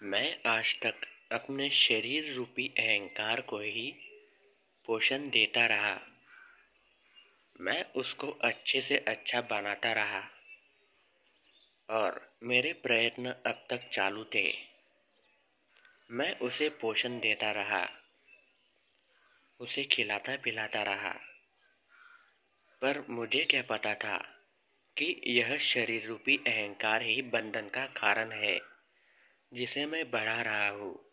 मैं आज तक अपने शरीर रूपी अहंकार को ही पोषण देता रहा। मैं उसको अच्छे से अच्छा बनाता रहा और मेरे प्रयत्न अब तक चालू थे। मैं उसे पोषण देता रहा, उसे खिलाता पिलाता रहा। पर मुझे क्या पता था कि यह शरीर रूपी अहंकार ही बंधन का कारण है, जिसे मैं बढ़ा रहा हूँ,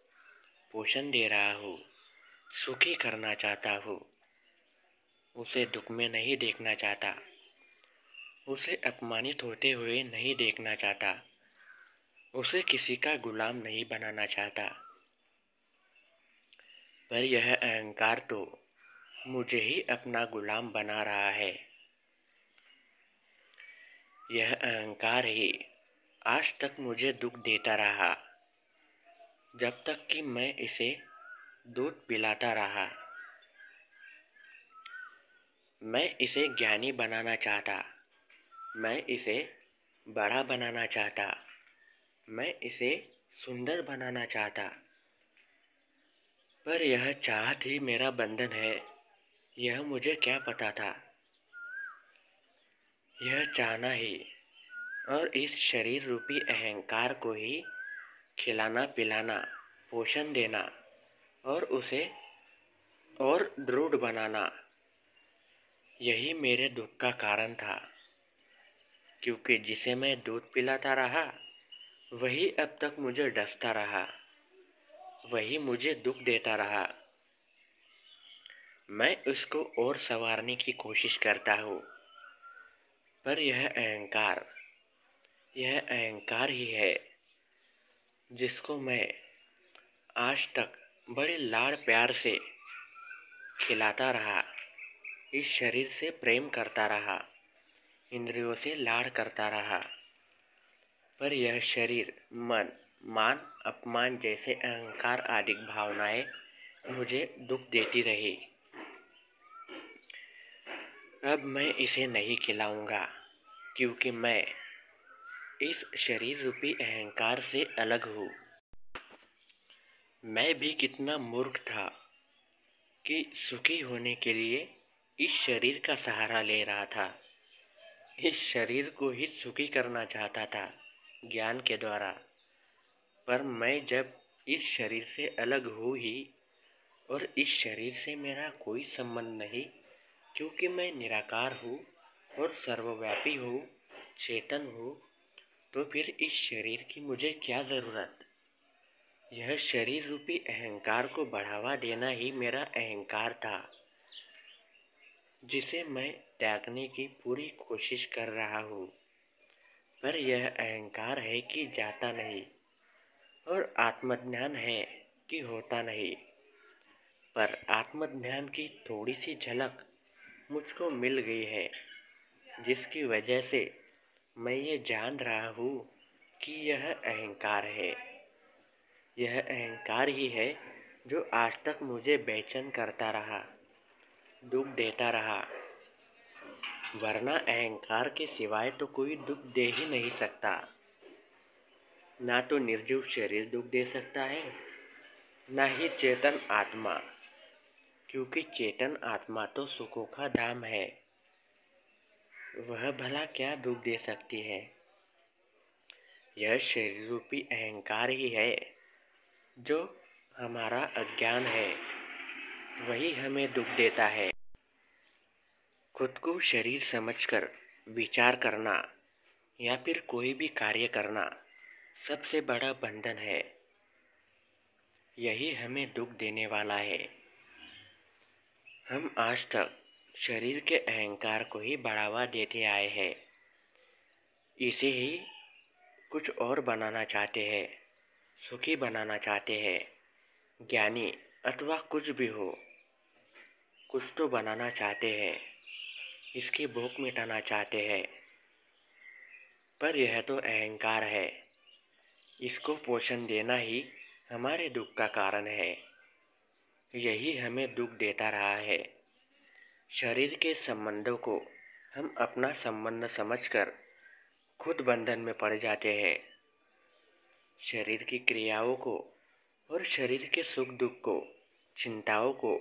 पोषण दे रहा हूँ, सुखी करना चाहता हूँ। उसे दुख में नहीं देखना चाहता, उसे अपमानित होते हुए नहीं देखना चाहता, उसे किसी का गुलाम नहीं बनाना चाहता। पर यह अहंकार तो मुझे ही अपना गुलाम बना रहा है। यह अहंकार ही आज तक मुझे दुख देता रहा, जब तक कि मैं इसे दूध पिलाता रहा। मैं इसे ज्ञानी बनाना चाहता, मैं इसे बड़ा बनाना चाहता, मैं इसे सुंदर बनाना चाहता। पर यह चाहत ही मेरा बंधन है, यह मुझे क्या पता था। यह चाहना ही और इस शरीर रूपी अहंकार को ही खिलाना पिलाना, पोषण देना और उसे और दृढ़ बनाना, यही मेरे दुख का कारण था। क्योंकि जिसे मैं दूध पिलाता रहा, वही अब तक मुझे डसता रहा, वही मुझे दुख देता रहा। मैं उसको और संवारने की कोशिश करता हूँ, पर यह अहंकार ही है जिसको मैं आज तक बड़े लाड़ प्यार से खिलाता रहा, इस शरीर से प्रेम करता रहा, इंद्रियों से लाड़ करता रहा। पर यह शरीर, मन, मान, अपमान जैसे अहंकार आदि भावनाएं मुझे दुख देती रही। अब मैं इसे नहीं खिलाऊंगा, क्योंकि मैं इस शरीर रूपी अहंकार से अलग हूँ। मैं भी कितना मूर्ख था कि सुखी होने के लिए इस शरीर का सहारा ले रहा था, इस शरीर को ही सुखी करना चाहता था ज्ञान के द्वारा। पर मैं जब इस शरीर से अलग हूँ ही और इस शरीर से मेरा कोई संबंध नहीं, क्योंकि मैं निराकार हूँ और सर्वव्यापी हूँ, चेतन हूँ, तो फिर इस शरीर की मुझे क्या ज़रूरत। यह शरीर रूपी अहंकार को बढ़ावा देना ही मेरा अहंकार था, जिसे मैं त्यागने की पूरी कोशिश कर रहा हूँ। पर यह अहंकार है कि जाता नहीं और आत्मज्ञान है कि होता नहीं। पर आत्मज्ञान की थोड़ी सी झलक मुझको मिल गई है, जिसकी वजह से मैं ये जान रहा हूँ कि यह अहंकार है। यह अहंकार ही है जो आज तक मुझे बेचैन करता रहा, दुख देता रहा। वरना अहंकार के सिवाय तो कोई दुख दे ही नहीं सकता। ना तो निर्जीव शरीर दुख दे सकता है, ना ही चेतन आत्मा, क्योंकि चेतन आत्मा तो सुखों का धाम है। वह भला क्या दुख दे सकती है। यह शरीर रूपी अहंकार ही है जो हमारा अज्ञान है, वही हमें दुख देता है। खुद को शरीर समझकर विचार करना या फिर कोई भी कार्य करना सबसे बड़ा बंधन है। यही हमें दुख देने वाला है। हम आज तक शरीर के अहंकार को ही बढ़ावा देते आए हैं, इसे ही कुछ और बनाना चाहते हैं, सुखी बनाना चाहते हैं, ज्ञानी अथवा कुछ भी हो, कुछ तो बनाना चाहते हैं, इसकी भूख मिटाना चाहते हैं। पर यह तो अहंकार है, इसको पोषण देना ही हमारे दुख का कारण है। यही हमें दुख देता रहा है। शरीर के संबंधों को हम अपना संबंध समझकर खुद बंधन में पड़ जाते हैं। शरीर की क्रियाओं को और शरीर के सुख दुख को, चिंताओं को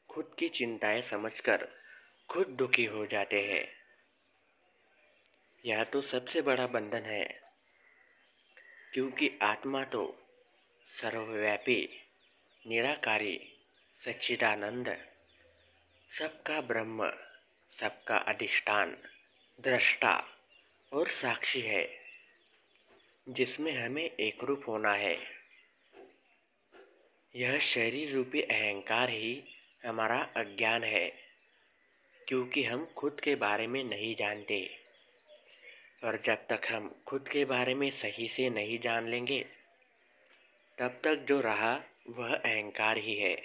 खुद की चिंताएं समझकर खुद दुखी हो जाते हैं। यह तो सबसे बड़ा बंधन है, क्योंकि आत्मा तो सर्वव्यापी, निराकारी, सच्चिदानंद, सबका ब्रह्म, सबका अधिष्ठान, दृष्टा और साक्षी है, जिसमें हमें एकरूप होना है। यह शरीर रूपी अहंकार ही हमारा अज्ञान है, क्योंकि हम खुद के बारे में नहीं जानते। और जब तक हम खुद के बारे में सही से नहीं जान लेंगे, तब तक जो रहा वह अहंकार ही है।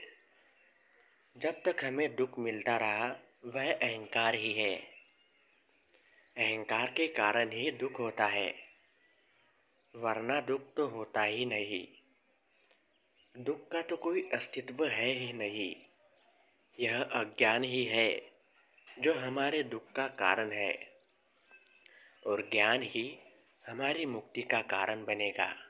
जब तक हमें दुख मिलता रहा वह अहंकार ही है। अहंकार के कारण ही दुख होता है, वरना दुख तो होता ही नहीं। दुख का तो कोई अस्तित्व है ही नहीं। यह अज्ञान ही है जो हमारे दुख का कारण है, और ज्ञान ही हमारी मुक्ति का कारण बनेगा।